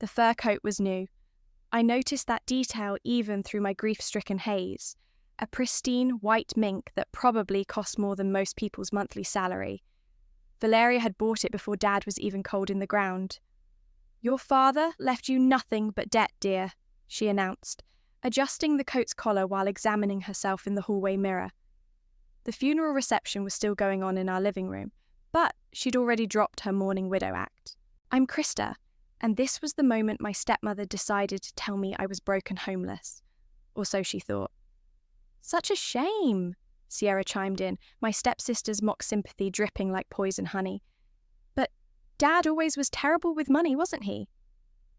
The fur coat was new. I noticed that detail even through my grief-stricken haze. A pristine white mink that probably cost more than most people's monthly salary. Valeria had bought it before Dad was even cold in the ground. "Your father left you nothing but debt, dear," she announced, adjusting the coat's collar while examining herself in the hallway mirror. The funeral reception was still going on in our living room, but she'd already dropped her mourning widow act. "I'm Krista, and this was the moment my stepmother decided to tell me I was broken homeless." Or so she thought. "Such a shame," Sierra chimed in, my stepsister's mock sympathy dripping like poison honey. "But Dad always was terrible with money, wasn't he?"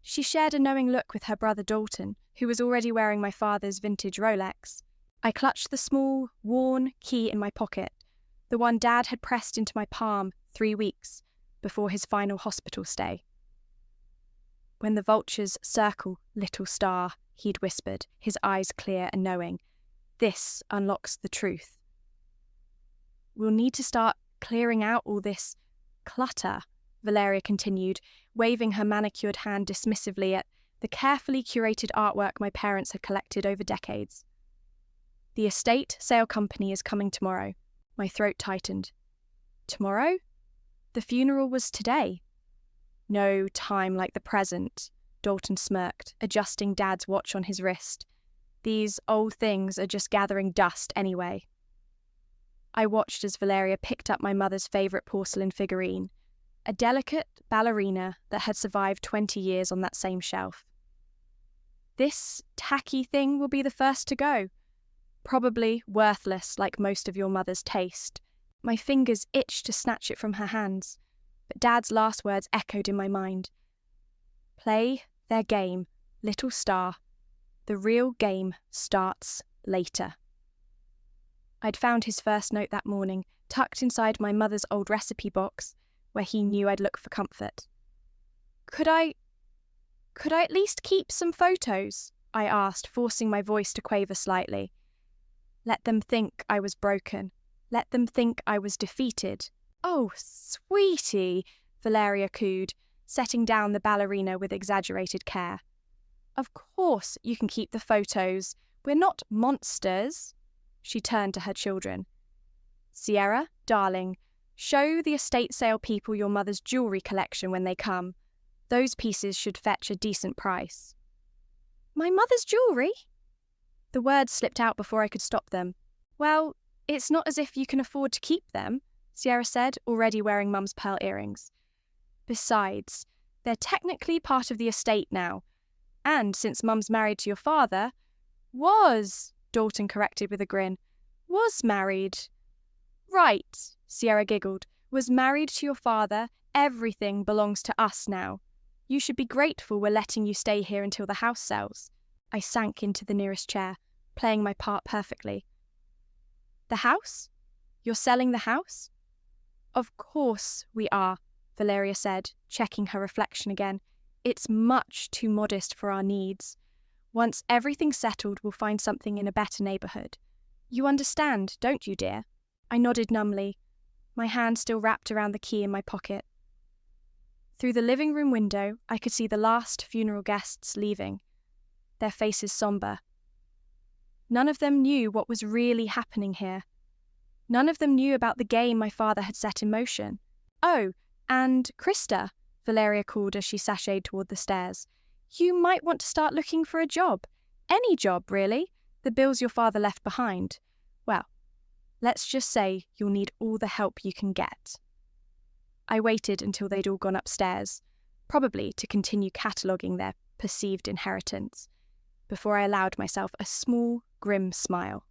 She shared a knowing look with her brother Dalton, who was already wearing my father's vintage Rolex. I clutched the small, worn key in my pocket, the one Dad had pressed into my palm 3 weeks before his final hospital stay. "When the vultures circle, little star," he'd whispered, his eyes clear and knowing. "This unlocks the truth." "We'll need to start clearing out all this clutter," Valeria continued, waving her manicured hand dismissively at the carefully curated artwork my parents had collected over decades. "The estate sale company is coming tomorrow." My throat tightened. Tomorrow? The funeral was today. "No time like the present," Dalton smirked, adjusting Dad's watch on his wrist. "These old things are just gathering dust anyway." I watched as Valeria picked up my mother's favourite porcelain figurine, a delicate ballerina that had survived 20 years on that same shelf. "This tacky thing will be the first to go. Probably worthless like most of your mother's taste." My fingers itched to snatch it from her hands, but Dad's last words echoed in my mind. "Play their game, little star. The real game starts later." I'd found his first note that morning, tucked inside my mother's old recipe box, where he knew I'd look for comfort. Could I at least keep some photos?" I asked, forcing my voice to quaver slightly. "Let them think I was broken. Let them think I was defeated." "Oh, sweetie," Valeria cooed, setting down the ballerina with exaggerated care. "Of course you can keep the photos. We're not monsters." She turned to her children. "Sierra, darling, show the estate sale people your mother's jewellery collection when they come. Those pieces should fetch a decent price." "My mother's jewellery?" The words slipped out before I could stop them. "Well, it's not as if you can afford to keep them," Sierra said, already wearing Mum's pearl earrings. "Besides, they're technically part of the estate now. And since Mum's married to your father..." "Was," Dalton corrected with a grin. "Was married." "Right," Sierra giggled. "Was married to your father. Everything belongs to us now. You should be grateful we're letting you stay here until the house sells." I sank into the nearest chair, playing my part perfectly. "The house? You're selling the house?" "Of course we are," Valeria said, checking her reflection again. "It's much too modest for our needs. Once everything's settled, we'll find something in a better neighbourhood. You understand, don't you, dear?" I nodded numbly, my hand still wrapped around the key in my pocket. Through the living room window, I could see the last funeral guests leaving, their faces sombre. None of them knew what was really happening here. None of them knew about the game my father had set in motion. "Oh, and Krista," Valeria called as she sashayed toward the stairs. "You might want to start looking for a job. Any job, really. The bills your father left behind. Well, let's just say you'll need all the help you can get." I waited until they'd all gone upstairs, probably to continue cataloguing their perceived inheritance, before I allowed myself a small, grim smile.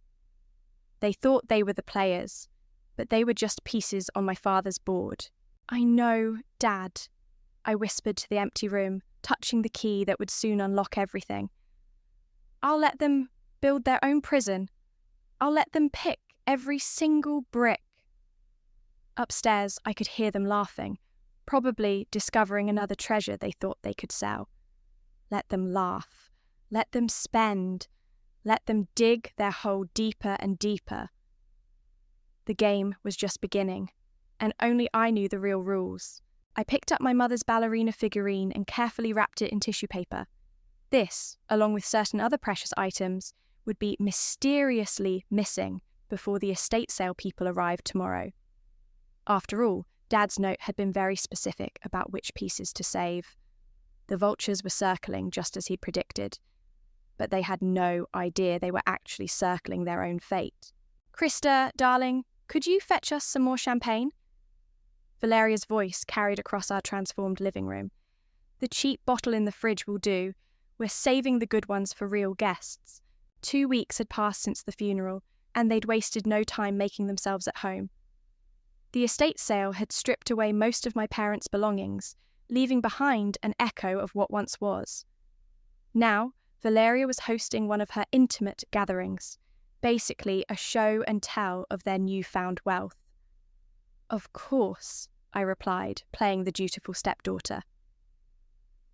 They thought they were the players, but they were just pieces on my father's board. "I know, Dad," I whispered to the empty room, touching the key that would soon unlock everything. "I'll let them build their own prison. I'll let them pick every single brick." Upstairs, I could hear them laughing, probably discovering another treasure they thought they could sell. Let them laugh. Let them spend. Let them dig their hole deeper and deeper. The game was just beginning, and only I knew the real rules. I picked up my mother's ballerina figurine and carefully wrapped it in tissue paper. This, along with certain other precious items, would be mysteriously missing before the estate sale people arrived tomorrow. After all, Dad's note had been very specific about which pieces to save. The vultures were circling just as he'd predicted, but they had no idea they were actually circling their own fate. "Krista, darling, could you fetch us some more champagne?" Valeria's voice carried across our transformed living room. "The cheap bottle in the fridge will do. We're saving the good ones for real guests." 2 weeks had passed since the funeral, and they'd wasted no time making themselves at home. The estate sale had stripped away most of my parents' belongings, leaving behind an echo of what once was. Now, Valeria was hosting one of her intimate gatherings, basically a show and tell of their newfound wealth. "Of course," I replied, playing the dutiful stepdaughter.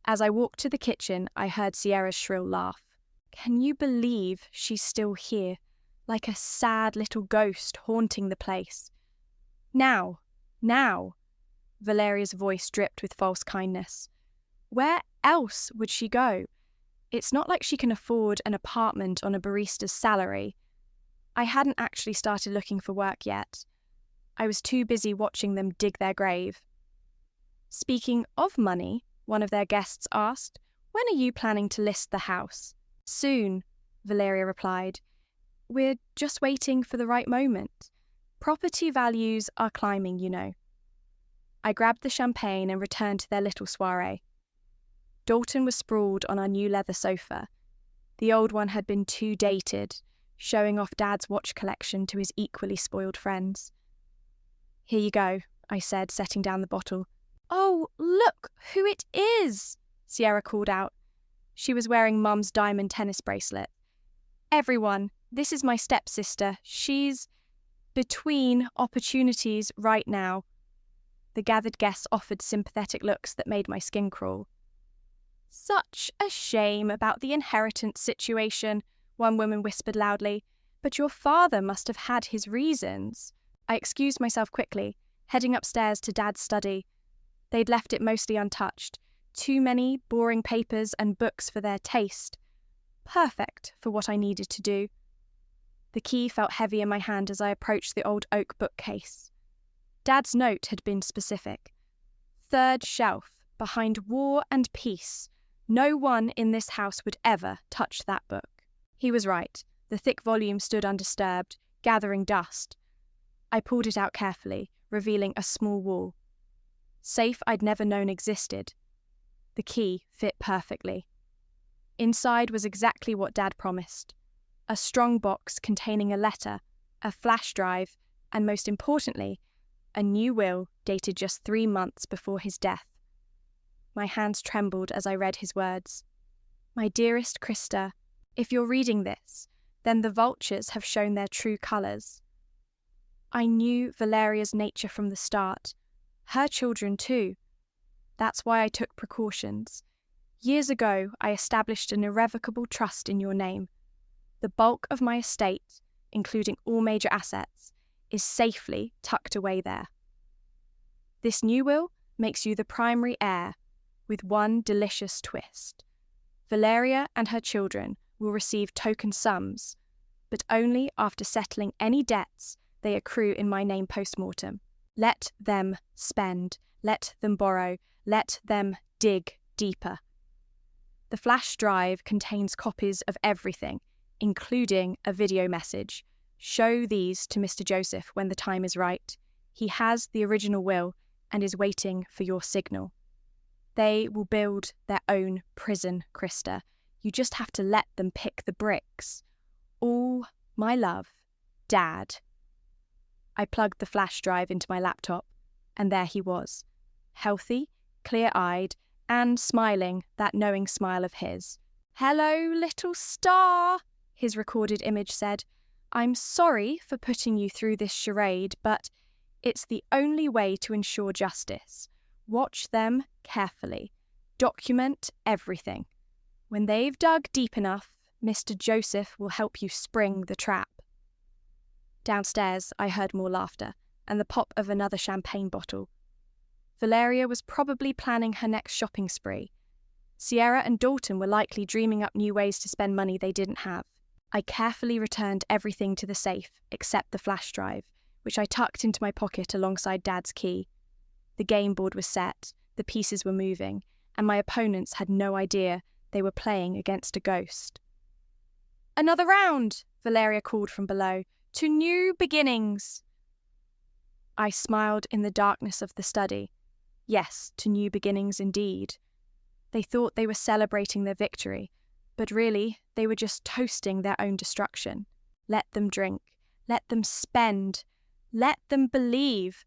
As I walked to the kitchen, I heard Sierra's shrill laugh. "Can you believe she's still here, like a sad little ghost haunting the place? Now, now!" Valeria's voice dripped with false kindness. "Where else would she go? It's not like she can afford an apartment on a barista's salary." I hadn't actually started looking for work yet. I was too busy watching them dig their grave. "Speaking of money," one of their guests asked, "when are you planning to list the house?" "Soon," Valeria replied. "We're just waiting for the right moment. Property values are climbing, you know." I grabbed the champagne and returned to their little soiree. Dalton was sprawled on our new leather sofa. The old one had been too dated, showing off Dad's watch collection to his equally spoiled friends. "Here you go," I said, setting down the bottle. "Oh, look who it is!" Sierra called out. She was wearing Mum's diamond tennis bracelet. "Everyone, this is my stepsister. She's between opportunities right now." The gathered guests offered sympathetic looks that made my skin crawl. "Such a shame about the inheritance situation," one woman whispered loudly. "But your father must have had his reasons." I excused myself quickly, heading upstairs to Dad's study. They'd left it mostly untouched. Too many boring papers and books for their taste. Perfect for what I needed to do. The key felt heavy in my hand as I approached the old oak bookcase. Dad's note had been specific. "Third shelf, behind War and Peace. No one in this house would ever touch that book." He was right. The thick volume stood undisturbed, gathering dust. I pulled it out carefully, revealing a small wall. Safe I'd never known existed. The key fit perfectly. Inside was exactly what Dad promised. A strong box containing a letter, a flash drive, and most importantly, a new will dated just 3 months before his death. My hands trembled as I read his words. "My dearest Krista, if you're reading this, then the vultures have shown their true colours. I knew Valeria's nature from the start. Her children too. That's why I took precautions. Years ago, I established an irrevocable trust in your name. The bulk of my estate, including all major assets, is safely tucked away there. This new will makes you the primary heir, with one delicious twist. Valeria and her children will receive token sums, but only after settling any debts they accrue in my name post-mortem. Let them spend, let them borrow, let them dig deeper. The flash drive contains copies of everything, including a video message. Show these to Mr. Joseph when the time is right. He has the original will and is waiting for your signal. They will build their own prison, Krista. You just have to let them pick the bricks. All my love, Dad." I plugged the flash drive into my laptop, and there he was, healthy, clear-eyed, and smiling that knowing smile of his. "Hello, little star," his recorded image said. "I'm sorry for putting you through this charade, but it's the only way to ensure justice. Watch them carefully. Document everything. When they've dug deep enough, Mr. Joseph will help you spring the trap." Downstairs, I heard more laughter and the pop of another champagne bottle. Valeria was probably planning her next shopping spree. Sierra and Dalton were likely dreaming up new ways to spend money they didn't have. I carefully returned everything to the safe, except the flash drive, which I tucked into my pocket alongside Dad's key. The game board was set, the pieces were moving, and my opponents had no idea they were playing against a ghost. "Another round!" Valeria called from below. "To new beginnings!" I smiled in the darkness of the study. Yes, to new beginnings indeed. They thought they were celebrating their victory, but really they were just toasting their own destruction. Let them drink. Let them spend. Let them believe.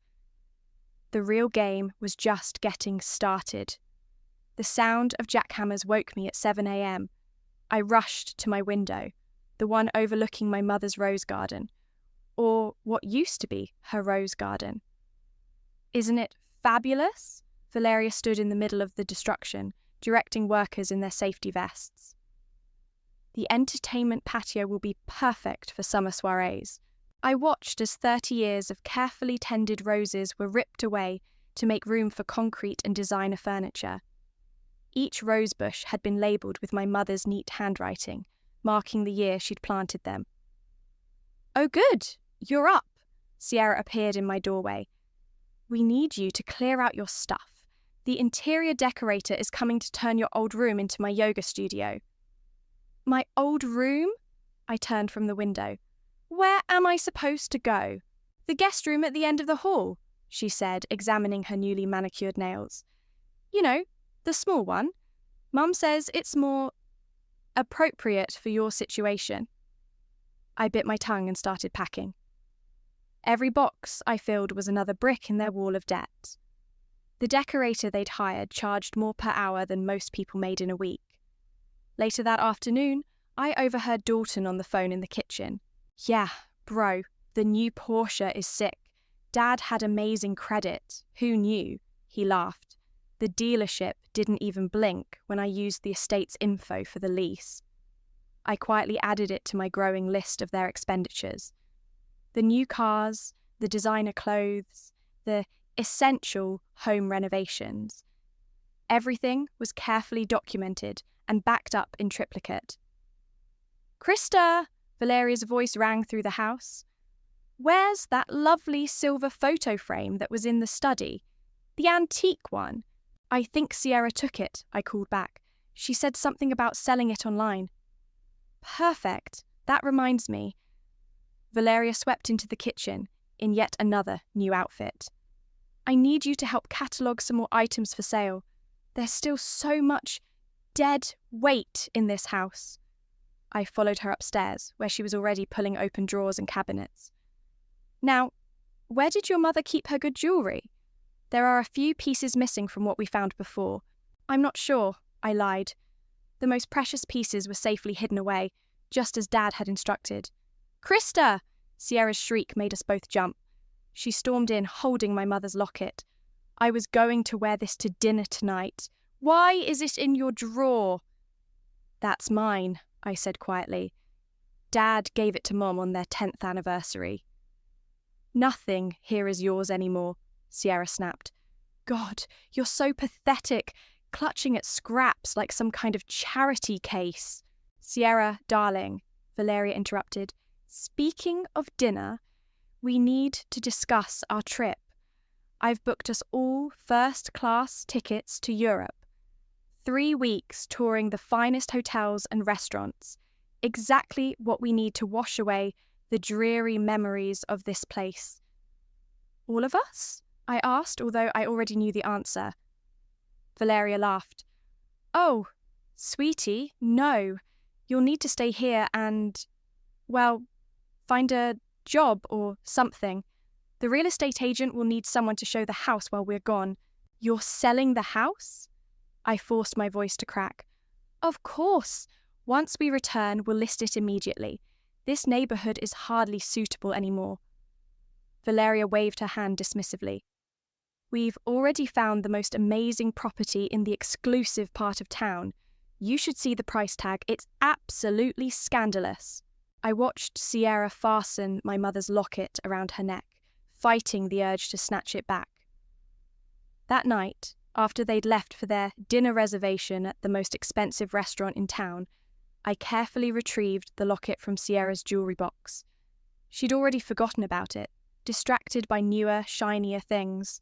The real game was just getting started. The sound of jackhammers woke me at 7 a.m. I rushed to my window, the one overlooking my mother's rose garden, or what used to be her rose garden. "Isn't it fabulous?" Valeria stood in the middle of the destruction, directing workers in their safety vests. "The entertainment patio will be perfect for summer soirees." I watched as 30 years of carefully tended roses were ripped away to make room for concrete and designer furniture. Each rose bush had been labelled with my mother's neat handwriting, marking the year she'd planted them. "Oh good, you're up." Sierra appeared in my doorway. "We need you to clear out your stuff. The interior decorator is coming to turn your old room into my yoga studio." "My old room?" I turned from the window. "Where am I supposed to go?" "The guest room at the end of the hall," she said, examining her newly manicured nails. "You know, the small one. Mum says it's more appropriate for your situation." I bit my tongue and started packing. Every box I filled was another brick in their wall of debt. The decorator they'd hired charged more per hour than most people made in a week. Later that afternoon, I overheard Dalton on the phone in the kitchen. "Yeah, bro, the new Porsche is sick. Dad had amazing credit. Who knew?" He laughed. "The dealership didn't even blink when I used the estate's info for the lease." I quietly added it to my growing list of their expenditures. The new cars, the designer clothes, the essential home renovations. Everything was carefully documented and backed up in triplicate. "Krista!" Valeria's voice rang through the house. "Where's that lovely silver photo frame that was in the study? The antique one." "I think Sierra took it," I called back. "She said something about selling it online." "Perfect. That reminds me." Valeria swept into the kitchen in yet another new outfit. "I need you to help catalogue some more items for sale. There's still so much dead weight in this house." I followed her upstairs, where she was already pulling open drawers and cabinets. "Now, where did your mother keep her good jewellery? There are a few pieces missing from what we found before." "I'm not sure," I lied. The most precious pieces were safely hidden away, just as Dad had instructed. "Krista!" Sierra's shriek made us both jump. She stormed in, holding my mother's locket. "I was going to wear this to dinner tonight. Why is it in your drawer?" "That's mine," I said quietly. "Dad gave it to Mom on their 10th anniversary." "Nothing here is yours anymore," Sierra snapped. "God, you're so pathetic, clutching at scraps like some kind of charity case." "Sierra, darling," Valeria interrupted. "Speaking of dinner, we need to discuss our trip. I've booked us all first-class tickets to Europe. 3 weeks touring the finest hotels and restaurants. Exactly what we need to wash away the dreary memories of this place." "All of us?" I asked, although I already knew the answer. Valeria laughed. "Oh, sweetie, no. You'll need to stay here and, well, find a job or something. The real estate agent will need someone to show the house while we're gone." "You're selling the house?" I forced my voice to crack. "Of course. Once we return, we'll list it immediately. This neighbourhood is hardly suitable anymore." Valeria waved her hand dismissively. "We've already found the most amazing property in the exclusive part of town. You should see the price tag. It's absolutely scandalous." I watched Sierra fasten my mother's locket around her neck, fighting the urge to snatch it back. That night, after they'd left for their dinner reservation at the most expensive restaurant in town, I carefully retrieved the locket from Sierra's jewelry box. She'd already forgotten about it, distracted by newer, shinier things.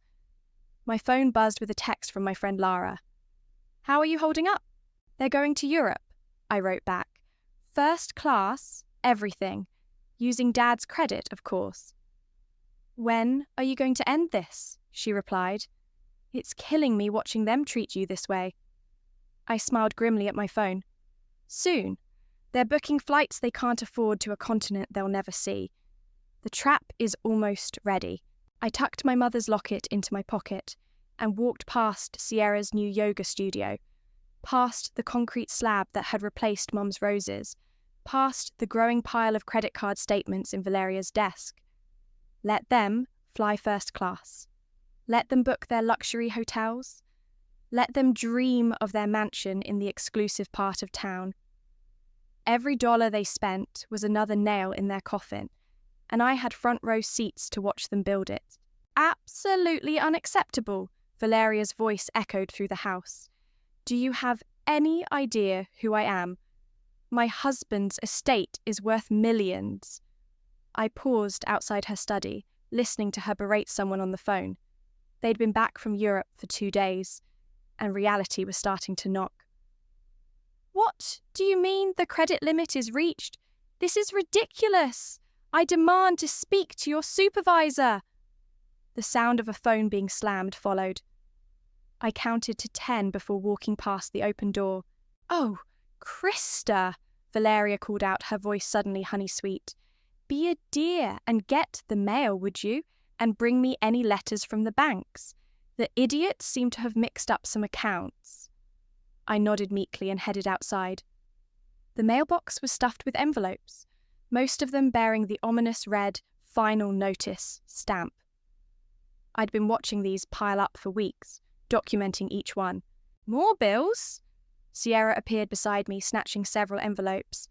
My phone buzzed with a text from my friend Lara. "How are you holding up?" "They're going to Europe," I wrote back. "First class, everything. Using Dad's credit, of course." "When are you going to end this?" she replied. "It's killing me watching them treat you this way." I smiled grimly at my phone. "Soon. They're booking flights they can't afford to a continent they'll never see. The trap is almost ready." I tucked my mother's locket into my pocket and walked past Sierra's new yoga studio, past the concrete slab that had replaced Mum's roses, past the growing pile of credit card statements in Valeria's desk. Let them fly first class. Let them book their luxury hotels. Let them dream of their mansion in the exclusive part of town. Every dollar they spent was another nail in their coffin, and I had front row seats to watch them build it. "Absolutely unacceptable," Valeria's voice echoed through the house. "Do you have any idea who I am? My husband's estate is worth millions." I paused outside her study, listening to her berate someone on the phone. They'd been back from Europe for 2 days, and reality was starting to knock. "What do you mean the credit limit is reached? This is ridiculous! I demand to speak to your supervisor!" The sound of a phone being slammed followed. I counted to 10 before walking past the open door. "Oh, Krista," Valeria called out, her voice suddenly honey-sweet. "Be a dear and get the mail, would you? And bring me any letters from the banks. The idiots seem to have mixed up some accounts." I nodded meekly and headed outside. The mailbox was stuffed with envelopes, most of them bearing the ominous red "Final Notice" stamp. I'd been watching these pile up for weeks, documenting each one. "More bills?" Sierra appeared beside me, snatching several envelopes.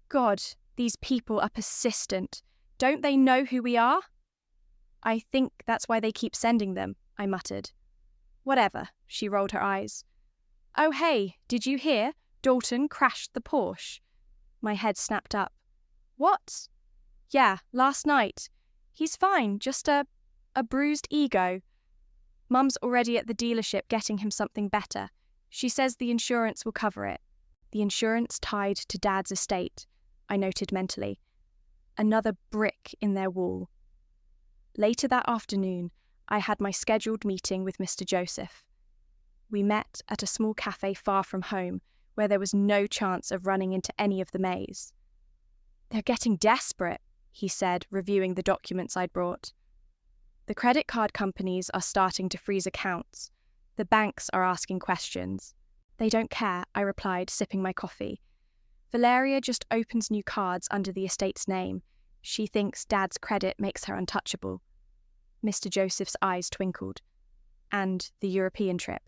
"God, these people are persistent. Don't they know who we are?" "I think that's why they keep sending them," I muttered. "Whatever," she rolled her eyes. "Oh hey, did you hear? Dalton crashed the Porsche." My head snapped up. "What?" "Yeah, last night. He's fine, just a bruised ego. Mum's already at the dealership getting him something better. She says the insurance will cover it." The insurance tied to Dad's estate, I noted mentally. Another brick in their wall. Later that afternoon, I had my scheduled meeting with Mr. Joseph. We met at a small cafe far from home, where there was no chance of running into any of the Mays. "They're getting desperate," he said, reviewing the documents I'd brought. "The credit card companies are starting to freeze accounts. The banks are asking questions." "They don't care," I replied, sipping my coffee. "Valeria just opens new cards under the estate's name. She thinks Dad's credit makes her untouchable." Mr. Joseph's eyes twinkled. "And the European trip?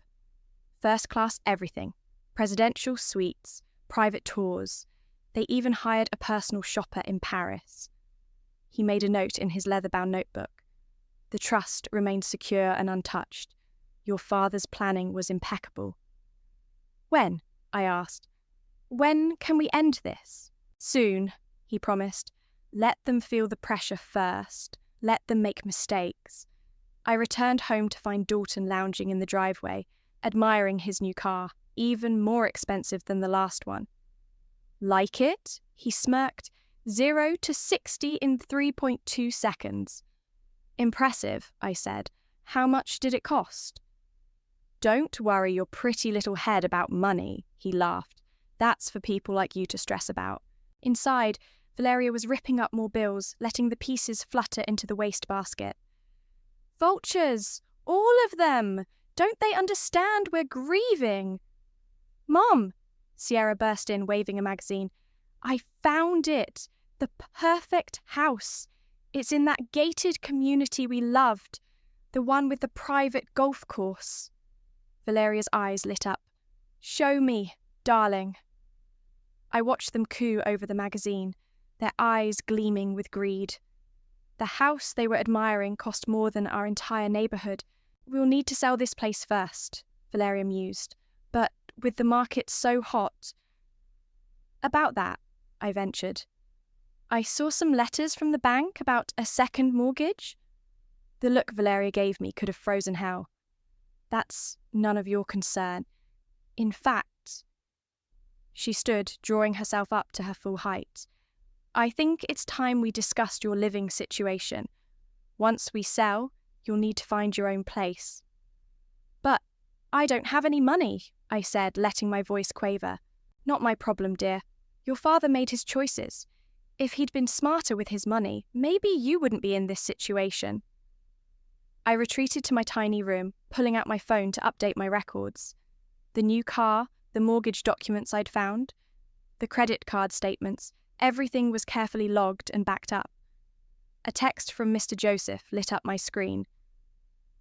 First class everything. Presidential suites, private tours. They even hired a personal shopper in Paris." He made a note in his leather-bound notebook. "The trust remains secure and untouched. Your father's planning was impeccable." "When?" I asked. "When can we end this?" "Soon," he promised. "Let them feel the pressure first. Let them make mistakes." I returned home to find Dalton lounging in the driveway, admiring his new car, even more expensive than the last one. "Like it?" he smirked. 0 to 60 in 3.2 seconds. "Impressive," I said. "How much did it cost?" "Don't worry your pretty little head about money," he laughed. "That's for people like you to stress about." Inside, Valeria was ripping up more bills, letting the pieces flutter into the wastebasket. "Vultures! All of them! Don't they understand we're grieving?" "Mom!" Sierra burst in, waving a magazine. "I found it! The perfect house! It's in that gated community we loved, the one with the private golf course." Valeria's eyes lit up. "Show me, darling." I watched them coo over the magazine, their eyes gleaming with greed. The house they were admiring cost more than our entire neighbourhood. We'll need to sell this place first, Valeria mused. But with the market so hot... About that, I ventured. I saw some letters from the bank about a second mortgage. The look Valeria gave me could have frozen hell. That's none of your concern. In fact... She stood, drawing herself up to her full height. I think it's time we discussed your living situation. Once we sell, you'll need to find your own place. But I don't have any money, I said, letting my voice quaver. Not my problem, dear. Your father made his choices. If he'd been smarter with his money, maybe you wouldn't be in this situation. I retreated to my tiny room, pulling out my phone to update my records. The new car, the mortgage documents I'd found, the credit card statements, everything was carefully logged and backed up. A text from Mr. Joseph lit up my screen.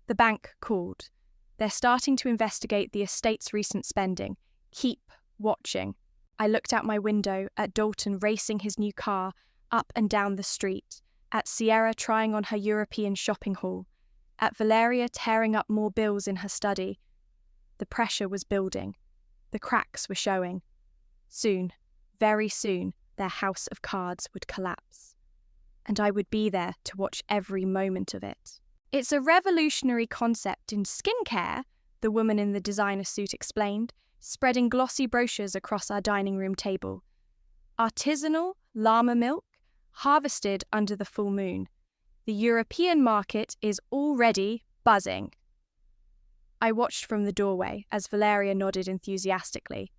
The bank called. They're starting to investigate the estate's recent spending. Keep watching. I looked out my window at Dalton racing his new car up and down the street, at Sierra trying on her European shopping haul, at Valeria tearing up more bills in her study. The pressure was building. The cracks were showing. Soon, very soon, their house of cards would collapse. And I would be there to watch every moment of it. It's a revolutionary concept in skincare, the woman in the designer suit explained, spreading glossy brochures across our dining room table. Artisanal llama milk, harvested under the full moon. The European market is already buzzing. I watched from the doorway as Valeria nodded enthusiastically.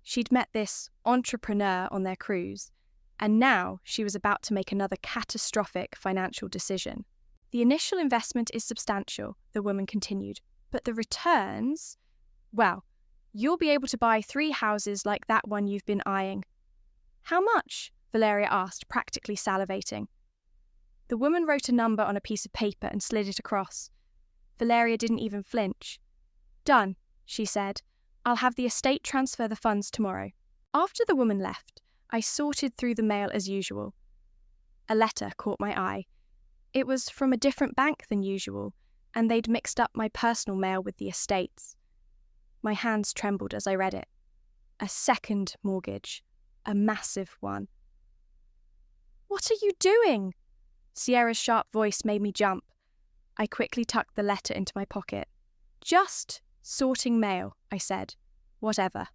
She'd met this entrepreneur on their cruise, and now she was about to make another catastrophic financial decision. The initial investment is substantial, the woman continued, but the returns... Well, you'll be able to buy 3 houses like that one you've been eyeing. How much? Valeria asked, practically salivating. The woman wrote a number on a piece of paper and slid it across. Valeria didn't even flinch. Done, she said. I'll have the estate transfer the funds tomorrow. After the woman left, I sorted through the mail as usual. A letter caught my eye. It was from a different bank than usual, and they'd mixed up my personal mail with the estate's. My hands trembled as I read it. A second mortgage. A massive one. What are you doing? Sierra's sharp voice made me jump. I quickly tucked the letter into my pocket. Just sorting mail, I said. Whatever.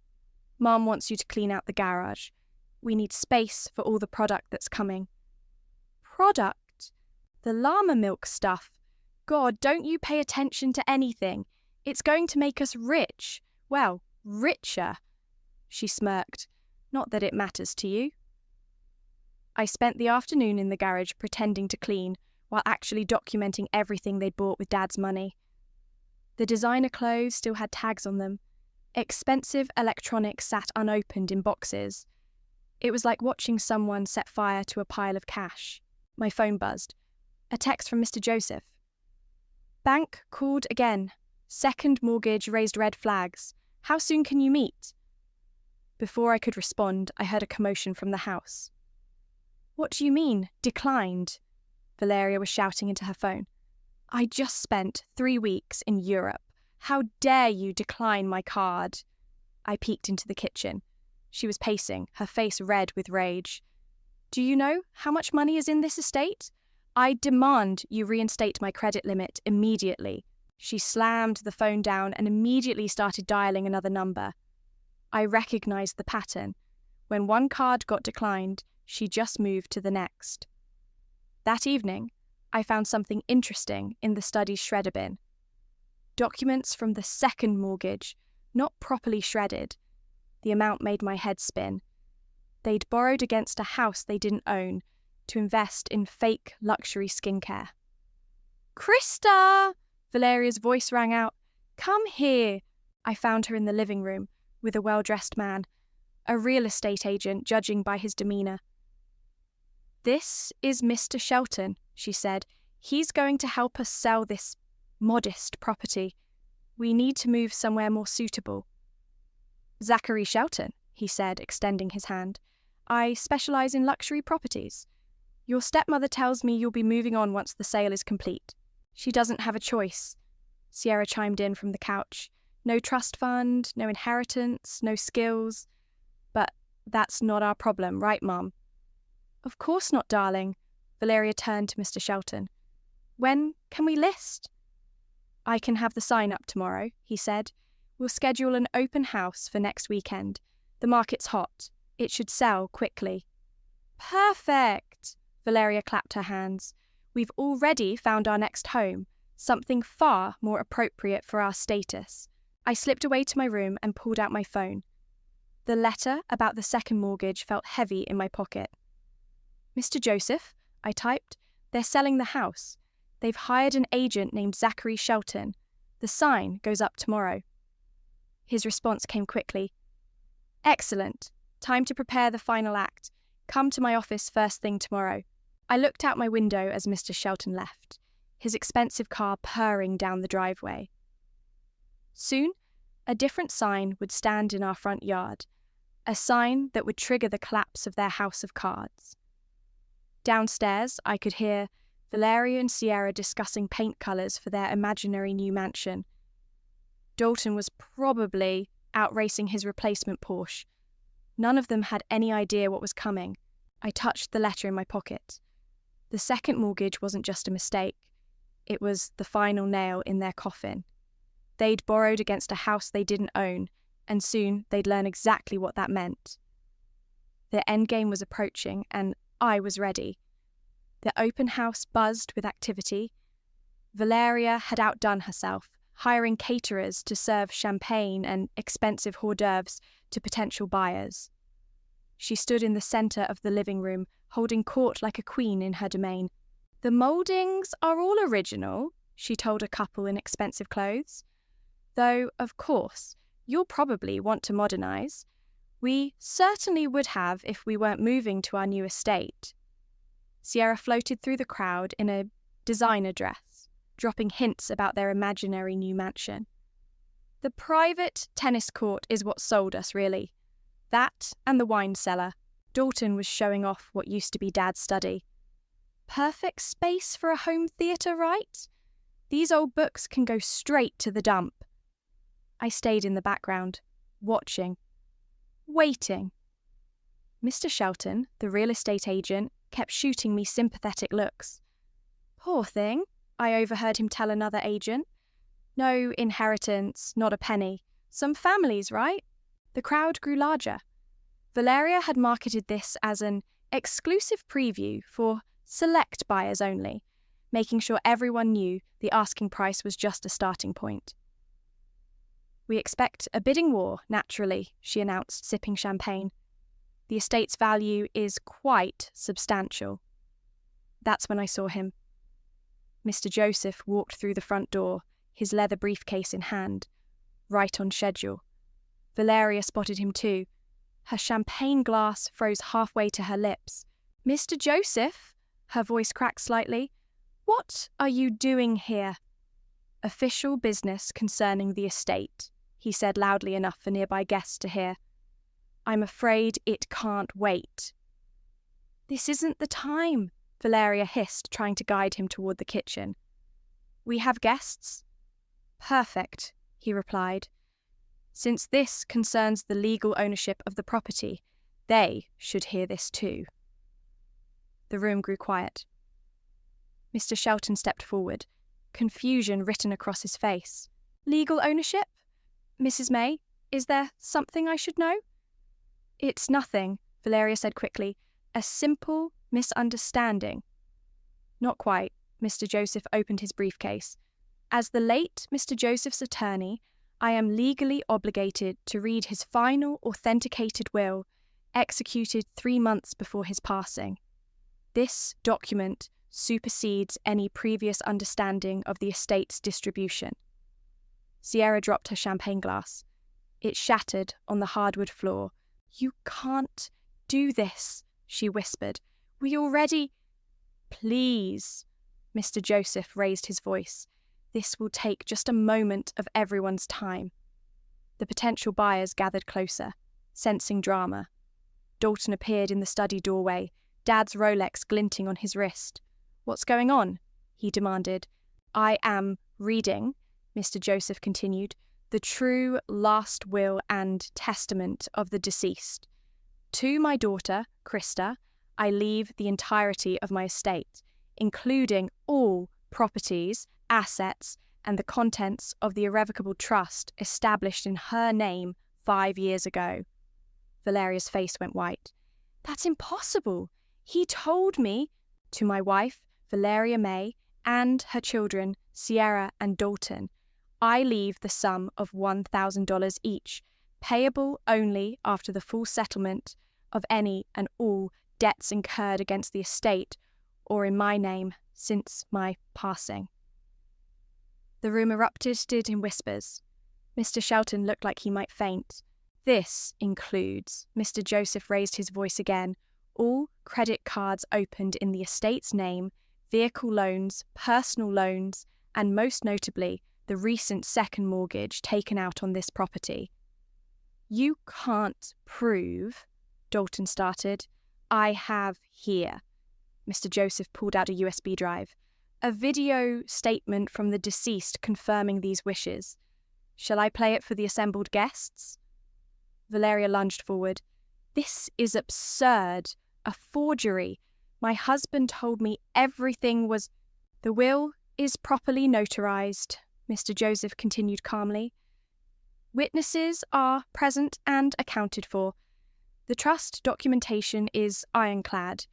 Mom wants you to clean out the garage. We need space for all the product that's coming. Product? The llama milk stuff. God, don't you pay attention to anything. It's going to make us rich. Well, richer. She smirked. Not that it matters to you. I spent the afternoon in the garage pretending to clean, while actually documenting everything they'd bought with Dad's money. The designer clothes still had tags on them. Expensive electronics sat unopened in boxes. It was like watching someone set fire to a pile of cash. My phone buzzed. A text from Mr. Joseph. Bank called again. Second mortgage raised red flags. How soon can you meet? Before I could respond, I heard a commotion from the house. What do you mean, declined? Valeria was shouting into her phone. I just spent 3 weeks in Europe. How dare you decline my card? I peeked into the kitchen. She was pacing, her face red with rage. Do you know how much money is in this estate? I demand you reinstate my credit limit immediately. She slammed the phone down and immediately started dialing another number. I recognized the pattern. When one card got declined, she just moved to the next. That evening, I found something interesting in the study's shredder bin. Documents from the second mortgage, not properly shredded. The amount made my head spin. They'd borrowed against a house they didn't own to invest in fake luxury skincare. Krista! Valeria's voice rang out. Come here. I found her in the living room with a well-dressed man, a real estate agent judging by his demeanour. This is Mr. Shelton, she said. He's going to help us sell this modest property. We need to move somewhere more suitable. Zachary Shelton, he said, extending his hand. I specialise in luxury properties. Your stepmother tells me you'll be moving on once the sale is complete. She doesn't have a choice. Sierra chimed in from the couch. No trust fund, no inheritance, no skills. But that's not our problem, right, Mom? Of course not, darling. Valeria turned to Mr. Shelton. When can we list? I can have the sign up tomorrow, he said. We'll schedule an open house for next weekend. The market's hot. It should sell quickly. Perfect! Valeria clapped her hands. We've already found our next home, something far more appropriate for our status. I slipped away to my room and pulled out my phone. The letter about the second mortgage felt heavy in my pocket. Mr. Joseph, I typed, they're selling the house. They've hired an agent named Zachary Shelton. The sign goes up tomorrow. His response came quickly. Excellent. Time to prepare the final act. Come to my office first thing tomorrow. I looked out my window as Mr. Shelton left, his expensive car purring down the driveway. Soon, a different sign would stand in our front yard, a sign that would trigger the collapse of their house of cards. Downstairs, I could hear Valeria and Sierra discussing paint colours for their imaginary new mansion. Dalton was probably out racing his replacement Porsche. None of them had any idea what was coming. I touched the letter in my pocket. The second mortgage wasn't just a mistake. It was the final nail in their coffin. They'd borrowed against a house they didn't own, and soon they'd learn exactly what that meant. The endgame was approaching, and I was ready. The open house buzzed with activity. Valeria had outdone herself, hiring caterers to serve champagne and expensive hors d'oeuvres to potential buyers. She stood in the centre of the living room, holding court like a queen in her domain. The mouldings are all original, she told a couple in expensive clothes. Though, of course, you'll probably want to modernise. We certainly would have if we weren't moving to our new estate. Sierra floated through the crowd in a designer dress, dropping hints about their imaginary new mansion. The private tennis court is what sold us, really. That and the wine cellar. Dalton was showing off what used to be Dad's study. Perfect space for a home theatre, right? These old books can go straight to the dump. I stayed in the background, watching, waiting. Mr. Shelton, the real estate agent, kept shooting me sympathetic looks. Poor thing, I overheard him tell another agent. No inheritance, not a penny. Some families, right? The crowd grew larger. Valeria had marketed this as an exclusive preview for select buyers only, making sure everyone knew the asking price was just a starting point. We expect a bidding war, naturally, she announced, sipping champagne. The estate's value is quite substantial. That's when I saw him. Mr. Joseph walked through the front door, his leather briefcase in hand, right on schedule. Valeria spotted him too. Her champagne glass froze halfway to her lips. Mr. Joseph, her voice cracked slightly, what are you doing here? Official business concerning the estate, he said loudly enough for nearby guests to hear. I'm afraid it can't wait. This isn't the time, Valeria hissed, trying to guide him toward the kitchen. We have guests? Perfect, he replied. Since this concerns the legal ownership of the property, they should hear this too. The room grew quiet. Mr. Shelton stepped forward, confusion written across his face. Legal ownership? Mrs. May, is there something I should know? It's nothing, Valeria said quickly. A simple misunderstanding. Not quite. Mr. Joseph opened his briefcase. As the late Mr. Joseph's attorney, I am legally obligated to read his final authenticated will, executed 3 months before his passing. This document supersedes any previous understanding of the estate's distribution. Sierra dropped her champagne glass. It shattered on the hardwood floor. You can't do this, she whispered. We already... Please, Mr. Joseph raised his voice. This will take just a moment of everyone's time. The potential buyers gathered closer, sensing drama. Dalton appeared in the study doorway, Dad's Rolex glinting on his wrist. What's going on? He demanded. I am reading Mr. Joseph continued, the true last will and testament of the deceased. To my daughter, Krista, I leave the entirety of my estate, including all properties, assets, and the contents of the irrevocable trust established in her name 5 years ago. Valeria's face went white. That's impossible. He told me, to my wife, Valeria May, and her children, Sierra and Dalton, I leave the sum of $1,000 each, payable only after the full settlement of any and all debts incurred against the estate or in my name since my passing. The room erupted in whispers. Mr. Shelton looked like he might faint. This includes, Mr. Joseph raised his voice again, all credit cards opened in the estate's name, vehicle loans, personal loans, and most notably, the recent second mortgage taken out on this property. You can't prove, Dalton started. I have here. Mr. Joseph pulled out a USB drive. A video statement from the deceased confirming these wishes. Shall I play it for the assembled guests? Valeria lunged forward. This is absurd. A forgery. My husband told me everything was... The will is properly notarized, Mr. Joseph continued calmly. Witnesses are present and accounted for. The trust documentation is ironclad.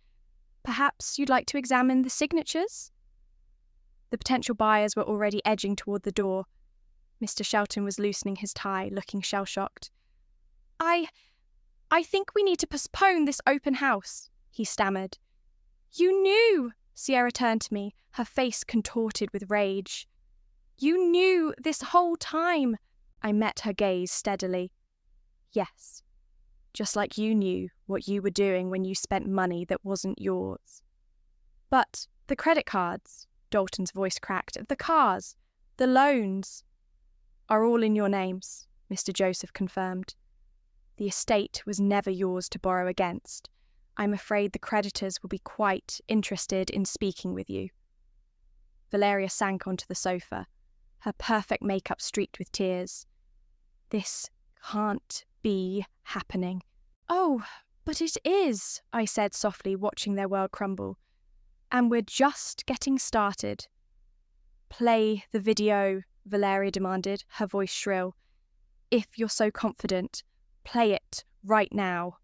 Perhaps you'd like to examine the signatures? The potential buyers were already edging toward the door. Mr. Shelton was loosening his tie, looking shell-shocked. I think we need to postpone this open house, he stammered. You knew, Sierra turned to me, her face contorted with rage. You knew this whole time. I met her gaze steadily. Yes, just like you knew what you were doing when you spent money that wasn't yours. But the credit cards, Dalton's voice cracked, the cars, the loans, are all in your names, Mr. Joseph confirmed. The estate was never yours to borrow against. I'm afraid the creditors will be quite interested in speaking with you. Valeria sank onto the sofa, her perfect makeup streaked with tears. This can't be happening. Oh, but it is, I said softly, watching their world crumble. And we're just getting started. Play the video, Valeria demanded, her voice shrill. If you're so confident, play it right now.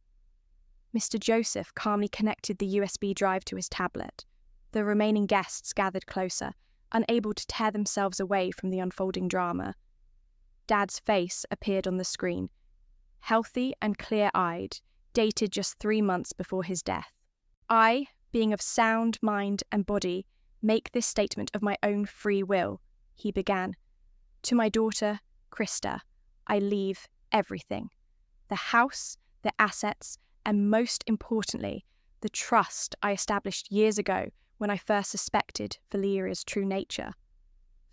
Mr. Joseph calmly connected the USB drive to his tablet. The remaining guests gathered closer, unable to tear themselves away from the unfolding drama. Dad's face appeared on the screen, healthy and clear-eyed, dated just 3 months before his death. I, being of sound mind and body, make this statement of my own free will, he began. To my daughter, Krista, I leave everything. The house, the assets, and most importantly, the trust I established years ago when I first suspected Valeria's true nature.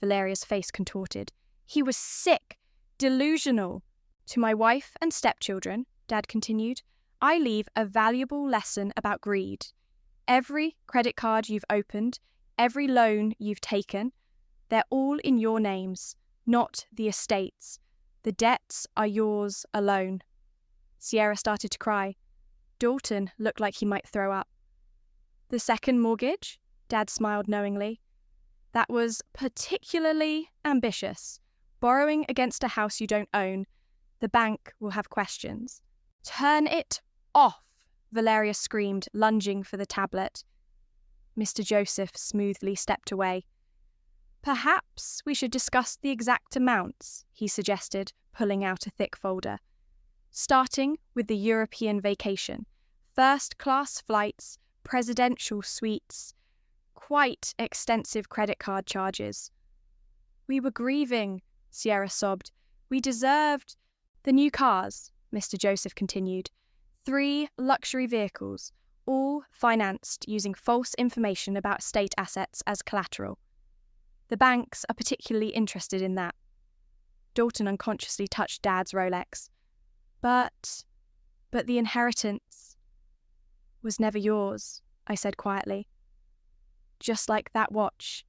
Valeria's face contorted. He was sick, delusional. To my wife and stepchildren, Dad continued, I leave a valuable lesson about greed. Every credit card you've opened, every loan you've taken, they're all in your names, not the estate's. The debts are yours alone. Sierra started to cry. Dalton looked like he might throw up. The second mortgage? Dad smiled knowingly. That was particularly ambitious. Borrowing against a house you don't own. The bank will have questions. Turn it off, Valeria screamed, lunging for the tablet. Mr. Joseph smoothly stepped away. Perhaps we should discuss the exact amounts, he suggested, pulling out a thick folder. Starting with the European vacation. First-class flights, presidential suites, quite extensive credit card charges. We were grieving, Sierra sobbed. We deserved the new cars, Mr. Joseph continued. 3 luxury vehicles, all financed using false information about state assets as collateral. The banks are particularly interested in that. Dalton unconsciously touched Dad's Rolex. But the inheritance was never yours, I said quietly. Just like that watch.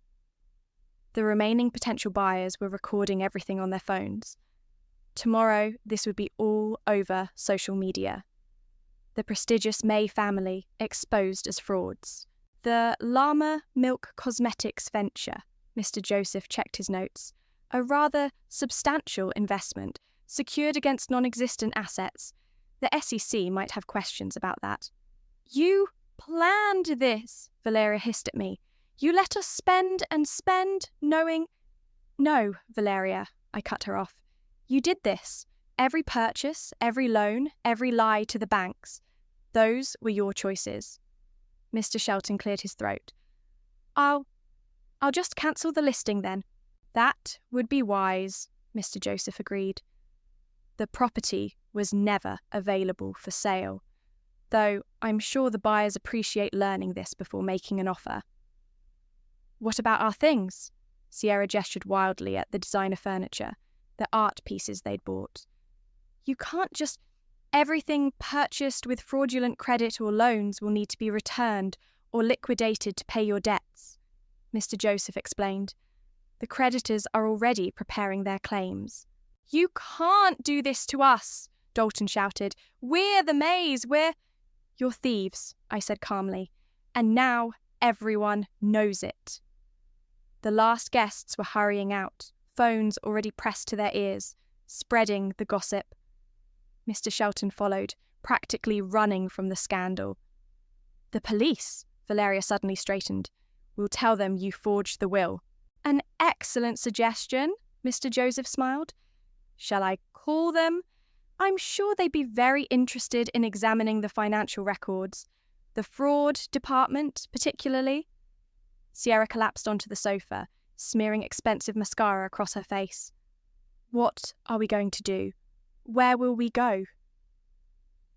The remaining potential buyers were recording everything on their phones. Tomorrow, this would be all over social media. The prestigious May family exposed as frauds. The Llama Milk Cosmetics venture, Mr. Joseph checked his notes, a rather substantial investment secured against non-existent assets. The SEC might have questions about that. You planned this, Valeria hissed at me. You let us spend and spend, knowing... No, Valeria, I cut her off. You did this. Every purchase, every loan, every lie to the banks. Those were your choices. Mr. Shelton cleared his throat. I'll just cancel the listing then. That would be wise, Mr. Joseph agreed. The property was never available for sale, though I'm sure the buyers appreciate learning this before making an offer. What about our things? Sierra gestured wildly at the designer furniture, the art pieces they'd bought. You can't just... Everything purchased with fraudulent credit or loans will need to be returned or liquidated to pay your debts, Mr. Joseph explained. The creditors are already preparing their claims. You can't do this to us, Dalton shouted. We're the Mays, You're thieves, I said calmly, and now everyone knows it. The last guests were hurrying out, phones already pressed to their ears, spreading the gossip. Mr. Shelton followed, practically running from the scandal. The police, Valeria suddenly straightened. We'll tell them you forged the will. An excellent suggestion, Mr. Joseph smiled. Shall I call them? I'm sure they'd be very interested in examining the financial records. The fraud department, particularly. Sierra collapsed onto the sofa, smearing expensive mascara across her face. What are we going to do? Where will we go?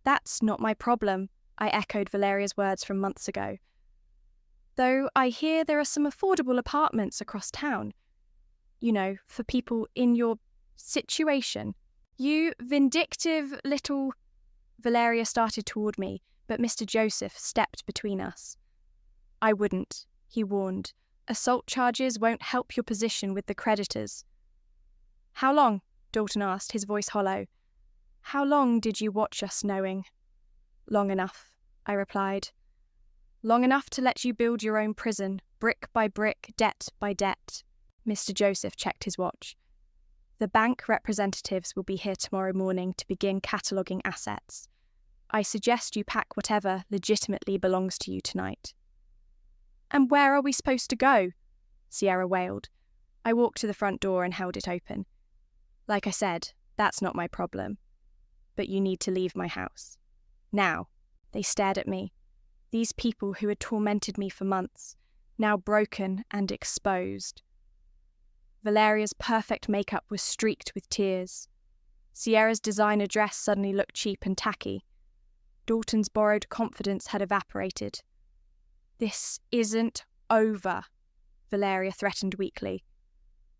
That's not my problem, I echoed Valeria's words from months ago. Though I hear there are some affordable apartments across town. You know, for people in your situation. You vindictive little... Valeria started toward me, but Mr. Joseph stepped between us. I wouldn't, he warned. Assault charges won't help your position with the creditors. How long? Dalton asked, his voice hollow. How long did you watch us knowing? Long enough, I replied. Long enough to let you build your own prison, brick by brick, debt by debt. Mr. Joseph checked his watch. The bank representatives will be here tomorrow morning to begin cataloguing assets. I suggest you pack whatever legitimately belongs to you tonight. And where are we supposed to go? Sierra wailed. I walked to the front door and held it open. Like I said, that's not my problem. But you need to leave my house. Now. They stared at me. These people who had tormented me for months, now broken and exposed. Valeria's perfect makeup was streaked with tears. Sierra's designer dress suddenly looked cheap and tacky. Dalton's borrowed confidence had evaporated. This isn't over, Valeria threatened weakly.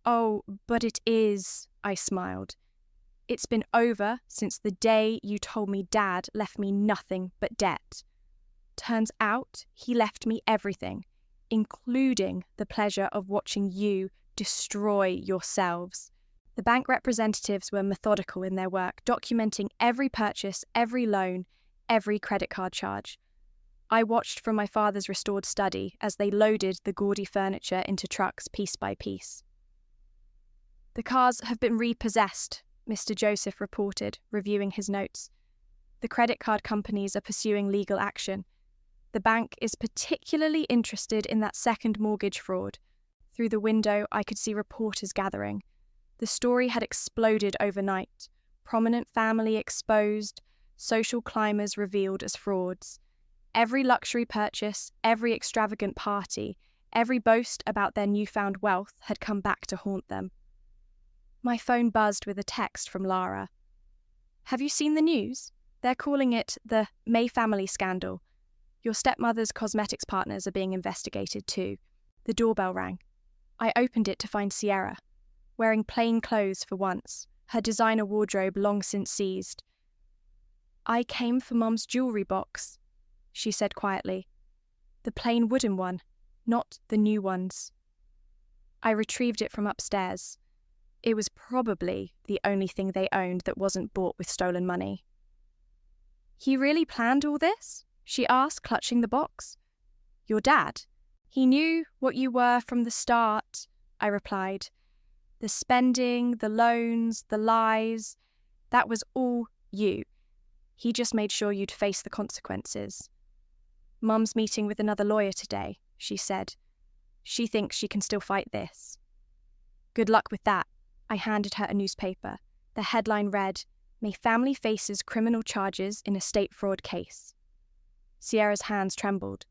Oh, but it is, I smiled. It's been over since the day you told me Dad left me nothing but debt. Turns out he left me everything, including the pleasure of watching you destroy yourselves. The bank representatives were methodical in their work, documenting every purchase, every loan, every credit card charge. I watched from my father's restored study as they loaded the gaudy furniture into trucks piece by piece. The cars have been repossessed, Mr. Joseph reported, reviewing his notes. The credit card companies are pursuing legal action. The bank is particularly interested in that second mortgage fraud. Through the window, I could see reporters gathering. The story had exploded overnight. Prominent family exposed, social climbers revealed as frauds. Every luxury purchase, every extravagant party, every boast about their newfound wealth had come back to haunt them. My phone buzzed with a text from Lara. Have you seen the news? They're calling it the May family scandal. Your stepmother's cosmetics partners are being investigated too. The doorbell rang. I opened it to find Sierra, wearing plain clothes for once, her designer wardrobe long since seized. I came for Mum's jewellery box, she said quietly. The plain wooden one, not the new ones. I retrieved it from upstairs. It was probably the only thing they owned that wasn't bought with stolen money. "He really planned all this?" she asked, clutching the box. "Your dad? He knew what you were from the start," I replied. "The spending, the loans, the lies, that was all you. He just made sure you'd face the consequences." "Mum's meeting with another lawyer today," she said. "She thinks she can still fight this." "Good luck with that." I handed her a newspaper. The headline read, "May family faces criminal charges in estate fraud case." Sierra's hands trembled.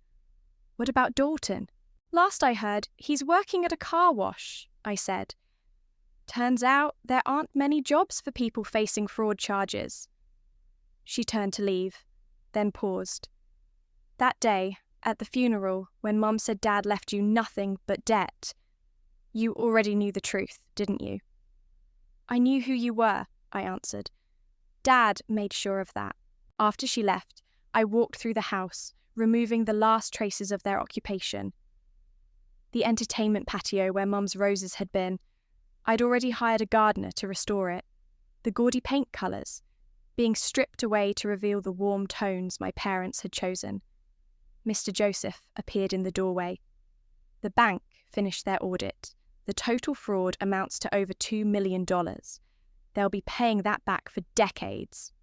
"What about Dalton?" "Last I heard, he's working at a car wash," I said. "Turns out there aren't many jobs for people facing fraud charges." She turned to leave, then paused. "That day, at the funeral, when Mum said Dad left you nothing but debt, you already knew the truth, didn't you?" "I knew who you were," I answered. "Dad made sure of that." After she left, I walked through the house, removing the last traces of their occupation. The entertainment patio where Mum's roses had been, I'd already hired a gardener to restore it. The gaudy paint colours, being stripped away to reveal the warm tones my parents had chosen. Mr. Joseph appeared in the doorway. The bank finished their audit. The total fraud amounts to over $2 million. They'll be paying that back for decades.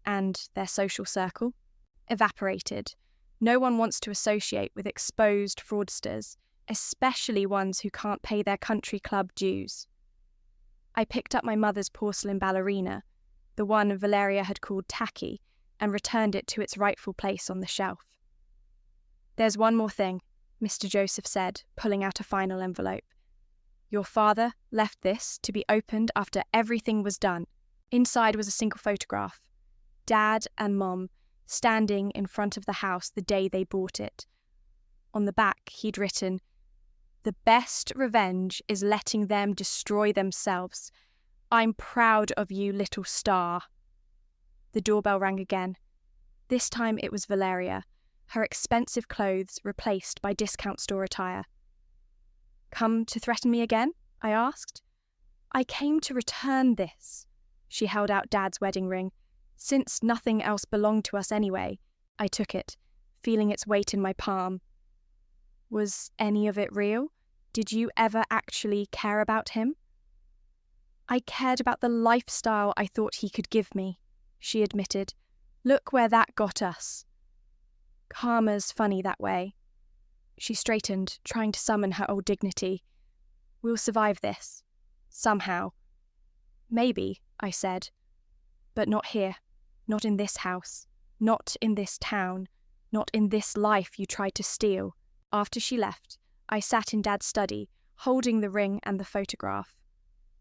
And their social circle? Evaporated. No one wants to associate with exposed fraudsters, especially ones who can't pay their country club dues. I picked up my mother's porcelain ballerina, the one Valeria had called tacky, and returned it to its rightful place on the shelf. "There's one more thing," Mr. Joseph said, pulling out a final envelope. "Your father left this to be opened after everything was done." Inside was a single photograph. Dad and Mom standing in front of the house the day they bought it. On the back, he'd written, "The best revenge is letting them destroy themselves. I'm proud of you, little star." The doorbell rang again. This time it was Valeria, her expensive clothes replaced by discount store attire. "Come to threaten me again?" I asked. "I came to return this." She held out Dad's wedding ring. Since nothing else belonged to us anyway, I took it, feeling its weight in my palm. "Was any of it real? Did you ever actually care about him?" "I cared about the lifestyle I thought he could give me," she admitted. "Look where that got us." "Karma's funny that way." She straightened, trying to summon her old dignity. "We'll survive this. Somehow." "Maybe," I said. "But not here. Not in this house. Not in this town. Not in this life you tried to steal." After she left, I sat in Dad's study, holding the ring and the photograph.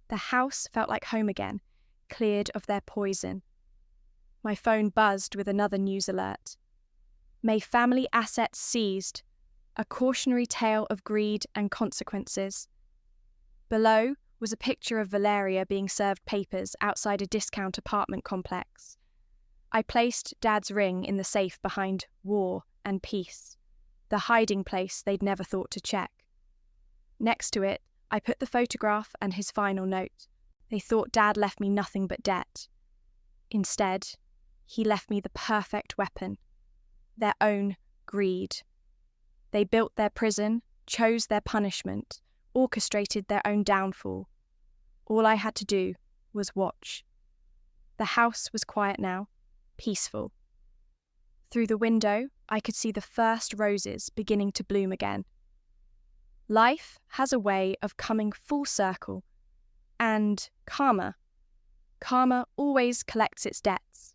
The house felt like home again, cleared of their poison. My phone buzzed with another news alert. "May family assets seized. A cautionary tale of greed and consequences." Below was a picture of Valeria being served papers outside a discount apartment complex. I placed Dad's ring in the safe behind War and Peace, the hiding place they'd never thought to check. Next to it, I put the photograph and his final note. They thought Dad left me nothing but debt. Instead, he left me the perfect weapon: their own greed. They built their prison, chose their punishment, orchestrated their own downfall. All I had to do was watch. The house was quiet now, peaceful. Through the window, I could see the first roses beginning to bloom again. Life has a way of coming full circle, and karma always collects its debts.